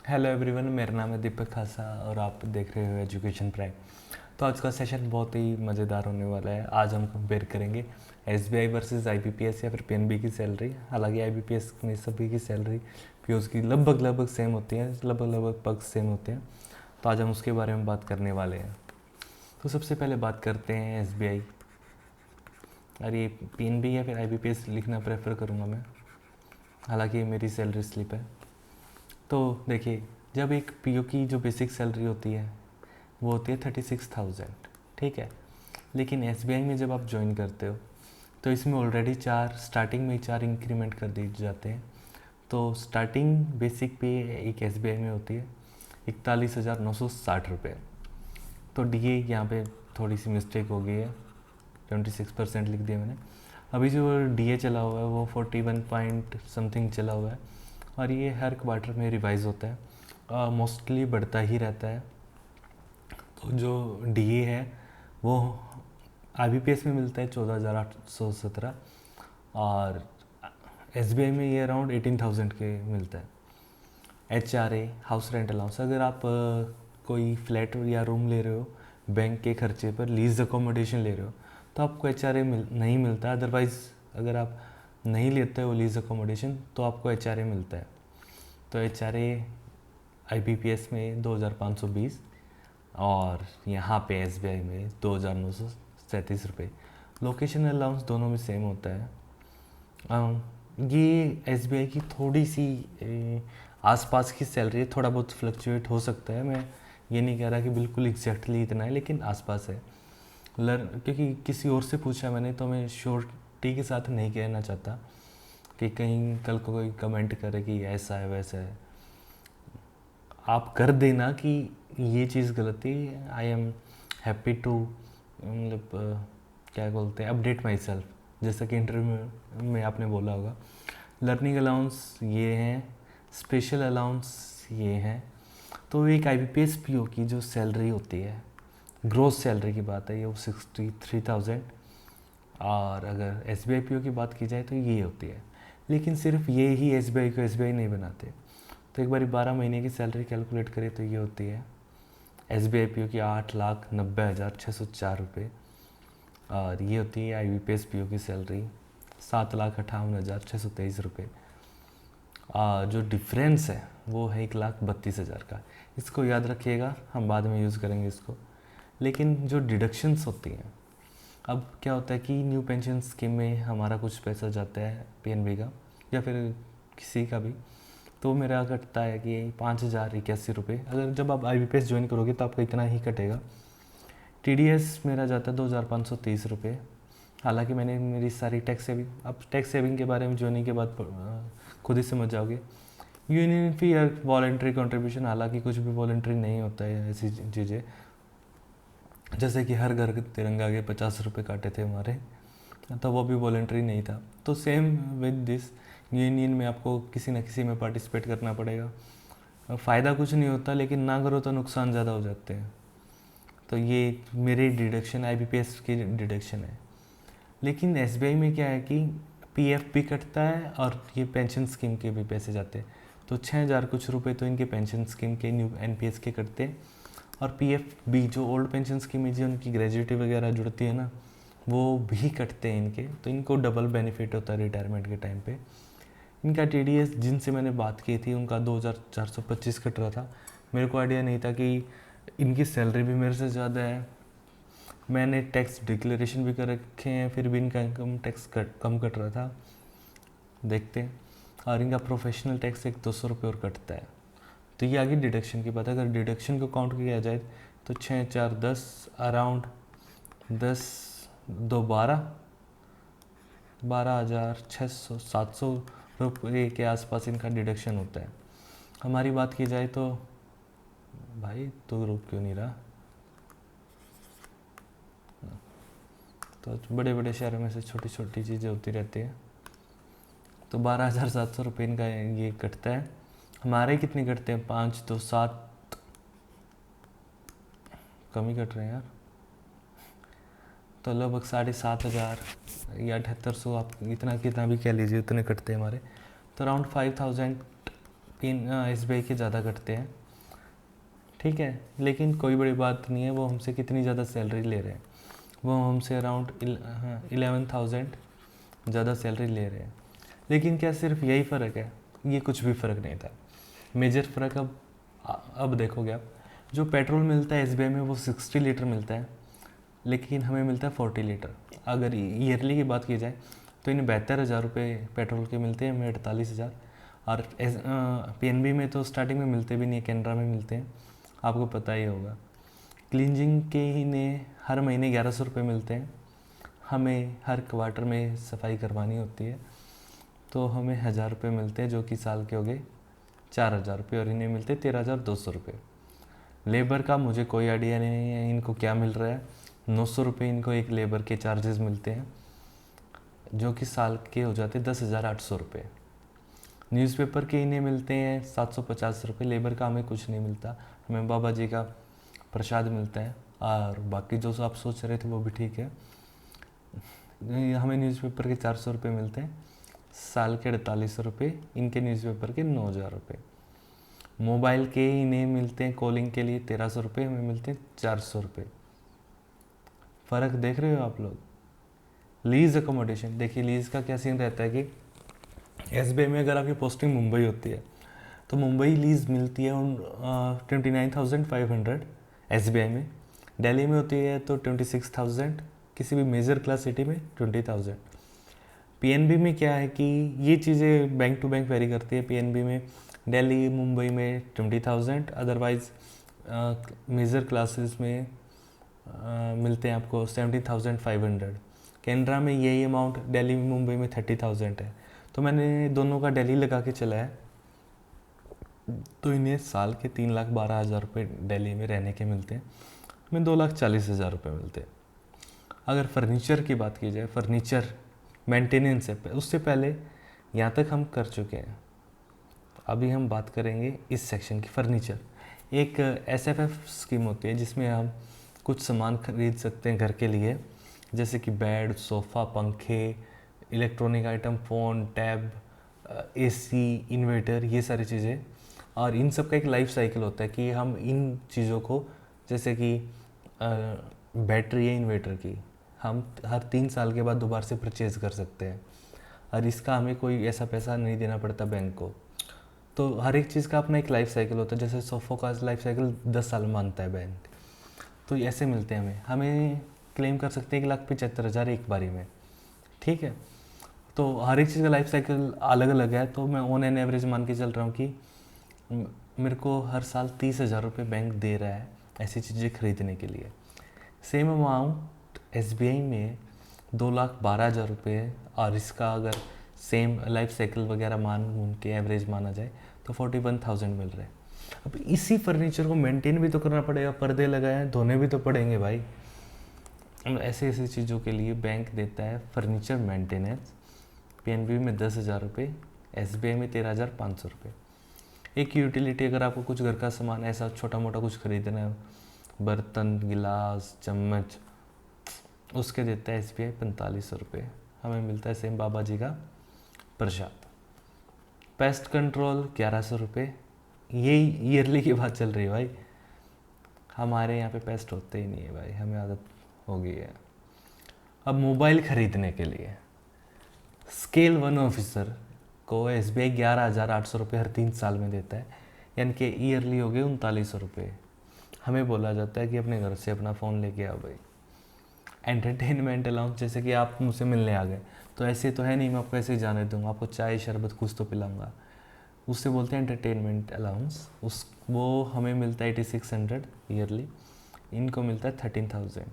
Hello everyone, मेरा नाम है दीपक खासा और आप देख रहे हो एजुकेशन प्राइम। तो आज का सेशन बहुत ही मज़ेदार होने वाला है। आज हम कंपेयर करेंगे एसबीआई वर्सेस आईबीपीएस या फिर पीएनबी की सैलरी। हालांकि आईबीपीएस में सभी की सैलरी पीओस की लगभग सेम होती है, लगभग पग सेम होते हैं। तो आज हम उसके बारे में बात करने वाले हैं। तो सबसे पहले बात करते हैं एसबीआई। अरे पीएनबी या फिर आईबीपीएस लिखना प्रेफर करूँगा मैं, हालांकि मेरी सैलरी स्लिप है। तो देखिए, जब एक पीओ की जो बेसिक सैलरी होती है वो होती है 36,000, ठीक है। लेकिन एसबीआई में जब आप ज्वाइन करते हो तो इसमें ऑलरेडी स्टार्टिंग में ही 4 इंक्रीमेंट कर दिए जाते हैं। तो स्टार्टिंग बेसिक पे एक एसबीआई में होती है 41,960 रुपये। तो डीए यहाँ पे थोड़ी सी मिस्टेक हो गई है, 26% लिख दिया मैंने। अभी जो डीए चला हुआ है वो 41 पॉइंट समथिंग चला हुआ है और ये हर क्वार्टर में रिवाइज होता है, मोस्टली बढ़ता ही रहता है। तो जो डीए है वो आईबीपीएस में मिलता है 14,817 और एसबीआई में ये अराउंड 18,000 के मिलता है। एचआरए, हाउस रेंट अलाउंस, अगर आप कोई फ्लैट या रूम ले रहे हो बैंक के खर्चे पर, लीज अकोमोडेशन ले रहे हो, तो आपको एचआरए नहीं मिलता। अदरवाइज़ अगर आप नहीं लेते हो लीज अकोमोडेशन तो आपको एचआरए मिलता है। तो एचआरए आईबीपीएस में 2,520 और यहाँ पे एसबीआई में 2,937 रुपये। लोकेशन अलाउंस दोनों में सेम होता है। ये एसबीआई की थोड़ी सी आसपास की सैलरी है, थोड़ा बहुत फ्लक्चुएट हो सकता है। मैं ये नहीं कह रहा कि बिल्कुल एग्जैक्टली इतना है, लेकिन आसपास है। क्योंकि किसी और से पूछा मैंने, तो मैं श्योरिटी के साथ नहीं कहना चाहता कि कहीं कल को कोई कमेंट करे कि ऐसा है वैसा है। आप कर देना कि ये चीज़ गलत है। आई एम हैप्पी टू, मतलब क्या बोलते हैं, अपडेट माई सेल्फ, जैसा कि इंटरव्यू में आपने बोला होगा। लर्निंग अलाउंस ये हैं, स्पेशल अलाउंस ये हैं। तो एक आईबीपीएस पीओ की जो सैलरी होती है, ग्रोस सैलरी की बात है, ये वो 63,000। और अगर एसबीआई पीओ की बात की जाए तो ये होती है। लेकिन सिर्फ ये ही एसबीआई को एसबीआई नहीं बनाते। तो एक बार 12 महीने की सैलरी कैलकुलेट करें तो ये होती है एसबीआई पीओ की 8,90,604 रुपये और ये होती है आईबीपीएस पीओ की सैलरी 7,58,623 रुपये। जो डिफरेंस है वो है 1,32,000 का। इसको याद रखिएगा, हम बाद में यूज़ करेंगे इसको। लेकिन जो डिडक्शंस होती हैं, अब क्या होता है कि न्यू पेंशन स्कीम में हमारा कुछ पैसा जाता है पीएनबी का या फिर किसी का भी, तो मेरा कटता है कि 5,081 रुपये। अगर जब आप आईबीपीएस ज्वाइन करोगे तो आपका इतना ही कटेगा। टीडीएस मेरा जाता है 2,530 रुपये। हालांकि मैंने मेरी सारी टैक्स सेविंग, अब टैक्स सेविंग के बारे में ज्वाइनिंग के बाद खुद ही समझ जाओगे। यूनियन फी या वॉलेंट्री कंट्रीब्यूशन, हालांकि कुछ भी वॉलेंट्री नहीं होता है ऐसी चीज़ें। जैसे कि हर घर तिरंगा के 50 रुपये काटे थे हमारे, तो वो भी वॉलेंट्री नहीं था। तो सेम विद दिस, यूनियन में आपको किसी न किसी में पार्टिसिपेट करना पड़ेगा। फ़ायदा कुछ नहीं होता, लेकिन ना करो तो नुकसान ज़्यादा हो जाते हैं। तो ये मेरी डिडक्शन आईबीपीएस की डिडक्शन है। लेकिन एसबीआई में क्या है कि पीएफ भी कटता है और ये पेंशन स्कीम के भी पैसे जाते हैं। तो 6,000 कुछ रुपए तो इनके पेंशन स्कीम के, न्यू एनपीएस के कटते हैं। और पीएफ भी जो ओल्ड पेंशन स्कीम है, जो उनकी ग्रेजुएटी वगैरह जुड़ती है ना, वो भी कटते हैं इनके। तो इनको डबल बेनिफिट होता है रिटायरमेंट के टाइम पे। इनका टीडीएस जिनसे मैंने बात की थी उनका 2,425 कट रहा था। मेरे को आइडिया नहीं था कि इनकी सैलरी भी मेरे से ज़्यादा है। मैंने टैक्स डिक्लेरेशन भी कर रखे हैं, फिर भी इनका इनकम टैक्स कम कट रहा था, देखते हैं। और इनका प्रोफेशनल टैक्स एक 200 रुपये और कटता है। तो ये आगे डिडक्शन की बात है। अगर डिडक्शन को काउंट किया जाए तो 6, 4, 10, अराउंड 10, 2, 12,600, 700 रुपये के आसपास इनका डिडक्शन होता है। हमारी बात की जाए तो भाई तो रुक क्यों नहीं रहा, तो बड़े बड़े शहरों में से छोटी छोटी चीज़ें होती रहती हैं। तो 12,700 रुपये इनका ये कटता है। हमारे कितने कटते हैं? 5, 2, 7, कम ही कट रहे हैं यार। तो लगभग 7,500 या 7,800, आप इतना कितना भी कह लीजिए, उतने कटते हैं हमारे। तो अराउंड 5,000 SBI के ज़्यादा कटते हैं, ठीक है। लेकिन कोई बड़ी बात नहीं है, वो हमसे कितनी ज़्यादा सैलरी ले रहे हैं, वो हमसे अराउंड 11,000 ज़्यादा सैलरी ले रहे हैं। लेकिन क्या सिर्फ यही फ़र्क है? ये कुछ भी फ़र्क नहीं था। मेजर फ़र्क अब देखोगे आप, जो पेट्रोल मिलता है SBI में वो 60 लीटर मिलता है, लेकिन हमें मिलता है 40 लीटर। अगर ईयरली की बात की जाए तो इन्हें 72,000 रुपये पेट्रोल के मिलते हैं, हमें 48,000। और PNB में तो स्टार्टिंग में मिलते भी नहीं है, कैनरा में मिलते हैं, आपको पता ही होगा। क्लींजिंग के इन्हें हर महीने 1100 रुपये मिलते हैं, हमें हर क्वार्टर में सफाई करवानी होती है, तो हमें 1,000 रुपये मिलते हैं, जो कि साल के हो गए 4,000 रुपये, और इन्हें मिलते 13,200 रुपये। लेबर का मुझे कोई आइडिया नहीं है इनको क्या मिल रहा है। 900 रुपये इनको एक लेबर के चार्जेस मिलते हैं, जो कि साल के हो जाते 10,800 रुपये। न्यूज़पेपर के इन्हें मिलते हैं 750 रुपये। लेबर का हमें कुछ नहीं मिलता, हमें बाबा जी का प्रसाद मिलता है। और बाकी जो आप सोच रहे थे वो भी ठीक है, हमें न्यूज़पेपर के 400 रुपये मिलते हैं, साल के 4800 रुपये, इनके न्यूज़पेपर के 9,000 रुपये। मोबाइल के इन्हें मिलते हैं कॉलिंग के लिए 1300 रुपये, हमें मिलते हैं 400 रुपये। फ़र्क देख रहे हो आप लोग। लीज़ अकोमोडेशन देखिए, लीज़ का क्या सीन रहता है कि SBI में अगर आपकी पोस्टिंग मुंबई होती है तो मुंबई लीज़ मिलती है 29,500 SBI में। दिल्ली में होती है तो 26,000, किसी भी मेजर क्लास सिटी में 20,000। PNB में क्या है कि ये चीज़ें बैंक टू बैंक वेरी करती है। PNB में दिल्ली मुंबई में 20,000, अदरवाइज़ मेजर क्लासेस में मिलते हैं आपको 17,500। कैनरा में यही अमाउंट दिल्ली मुंबई में 30,000 है। तो मैंने दोनों का दिल्ली लगा के चला है, तो इन्हें साल के 3,12,000 रुपये दिल्ली में रहने के मिलते हैं, हमें 2,40,000 रुपये मिलते हैं। अगर फर्नीचर की बात की जाए, फर्नीचर मेंटेनेंस है, उससे पहले यहाँ तक हम कर चुके हैं। अभी हम बात करेंगे इस सेक्शन की, फर्नीचर। एक SFF स्कीम होती है जिसमें हम कुछ सामान खरीद सकते हैं घर के लिए, जैसे कि बेड, सोफ़ा, पंखे, electronic item, phone, tab, AC, inverter, ये सारी चीज़ें। और इन सब का एक लाइफ साइकिल होता है कि हम इन चीज़ों को, जैसे कि बैटरी है इन्वर्टर की, हम हर 3 साल के बाद दोबारा से परचेज़ कर सकते हैं, और इसका हमें कोई ऐसा पैसा नहीं देना पड़ता बैंक को। तो हर एक चीज़ का अपना एक लाइफ साइकिल होता है, जैसे सोफ़ों का लाइफ साइकिल 10 साल मानता है बैंक, तो ऐसे मिलते हैं हमें क्लेम कर सकते हैं 1,75,000 एक बारी में, ठीक है। तो हर एक चीज़ का लाइफ साइकिल अलग अलग है, तो मैं ऑन एन एवरेज मान के चल रहा हूँ कि मेरे को हर साल 30,000 रुपये बैंक दे रहा है ऐसी चीज़ें खरीदने के लिए। सेम अमाउंट SBI में 2,12,000 रुपये, और इसका अगर सेम लाइफ साइकिल वगैरह मान के एवरेज माना जाए तो 41,000 मिल रहा है। अब इसी फर्नीचर को मेंटेन भी तो करना पड़ेगा, पर्दे लगाए धोने भी तो पड़ेंगे भाई। ऐसे ऐसी चीज़ों के लिए बैंक देता है फर्नीचर मेंटेनेंस। PNB में 10,000 रुपये, SBI में 13,500 रुपये। एक यूटिलिटी, अगर आपको कुछ घर का सामान ऐसा छोटा मोटा कुछ खरीदना है, बर्तन, गिलास, चम्मच, उसके देता है SBI 4500 रुपये, हमें मिलता है सेम बाबा जी का प्रसाद। पेस्ट कंट्रोल 1100 रुपये, यही ईयरली की बात चल रही है भाई। हमारे यहाँ पे पेस्ट होते ही नहीं है भाई, हमें आदत हो गई है। अब मोबाइल ख़रीदने के लिए स्केल 1 ऑफिसर को SBI 11,800 रुपये हर 3 साल में देता है, यानी कि ईयरली हो गए 3900 रुपये। हमें बोला जाता है कि अपने घर से अपना फ़ोन लेके आओ भाई। एंटरटेनमेंट अलाउंस, जैसे कि आप मुझसे मिलने आ गए, तो ऐसे तो है नहीं मैं आपको ऐसे ही जाने दूँगा, आपको चाय शरबत कुछ तो पिलाऊंगा, उससे बोलते हैं एंटरटेनमेंट अलाउंस। वो हमें मिलता है 8600 ईयरली, इनको मिलता है 13,000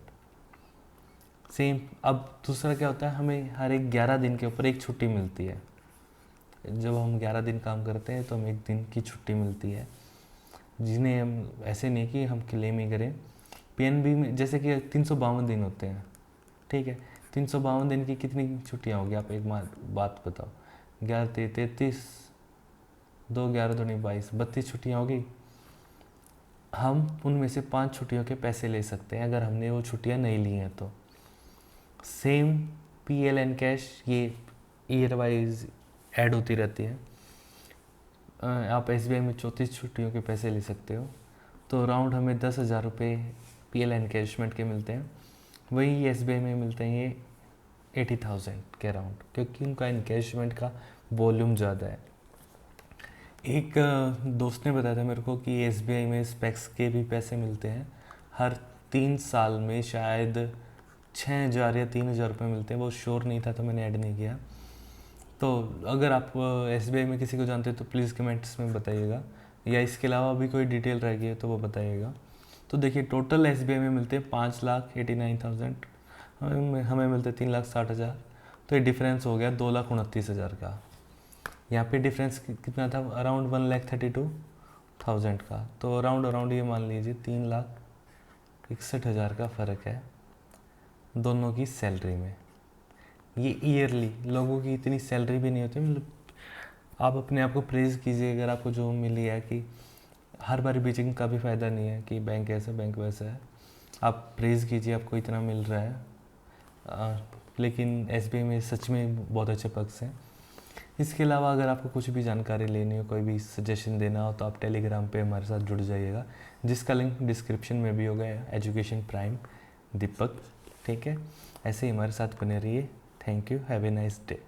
सेम। अब दूसरा क्या होता है, हमें हर एक 11 दिन के ऊपर एक छुट्टी मिलती है। जब हम 11 दिन काम करते हैं तो हमें एक दिन की छुट्टी मिलती है, जिन्हें हम ऐसे नहीं कि हम क्लेम ही करें। PNB में जैसे कि 352 दिन होते हैं, ठीक है। 352 दिन की कितनी छुट्टियाँ होगी, आप एक बात बताओ। 11 33, 2 11 दूनी 22, 32 छुट्टियाँ होगी। हम उनमें से 5 छुट्टियों के पैसे ले सकते हैं अगर हमने वो छुट्टियाँ नहीं ली हैं तो। सेम PLN कैश, ये ईयर वाइज ऐड होती रहती है। आप SBI में 34 छुट्टियों के पैसे ले सकते हो, तो अराउंड हमें 10,000 रुपये PL एनकैशमेंट के मिलते हैं। वही SBI में मिलते हैं ये 80,000 के अराउंड, क्योंकि उनका इनकैशमेंट का वॉल्यूम ज़्यादा है। एक दोस्त ने बताया था मेरे को कि SBI में स्पेक्स के भी पैसे मिलते हैं, हर 3 साल में शायद 6,000 या 3,000 रुपये मिलते हैं, वो श्योर नहीं था तो मैंने ऐड नहीं किया। तो अगर आप SBI में किसी को जानते हैं तो प्लीज़ कमेंट्स में बताइएगा, या इसके अलावा भी कोई डिटेल रह गई है तो वो बताइएगा। तो देखिए टोटल SBI में मिलते हैं 5,89,000, हमें मिलते हैं 3,60,000, तो ये डिफरेंस हो गया 2,29,000 का। यहाँ पे डिफरेंस कितना था, अराउंड 1,32,000 का, तो अराउंड ये मान लीजिए 3,61,000 का फ़र्क है दोनों की सैलरी में। ये ईयरली, लोगों की इतनी सैलरी भी नहीं होती, मतलब आप अपने आप को प्रेज़ कीजिए अगर आपको जो मिली है, कि हर बार बीचिंग का भी फ़ायदा नहीं है कि बैंक ऐसा बैंक वैसा है। आप प्रेज़ कीजिए आपको इतना मिल रहा है। लेकिन SBI में सच में बहुत अच्छे पक्ष हैं। इसके अलावा अगर आपको कुछ भी जानकारी लेनी हो, कोई भी सजेशन देना हो, तो आप टेलीग्राम पे हमारे साथ जुड़ जाइएगा, जिसका लिंक डिस्क्रिप्शन में भी होगा, एजुकेशन प्राइम दीपक। ठीक है, ऐसे ही हमारे साथ बने रहिए। Thank you, have a nice day.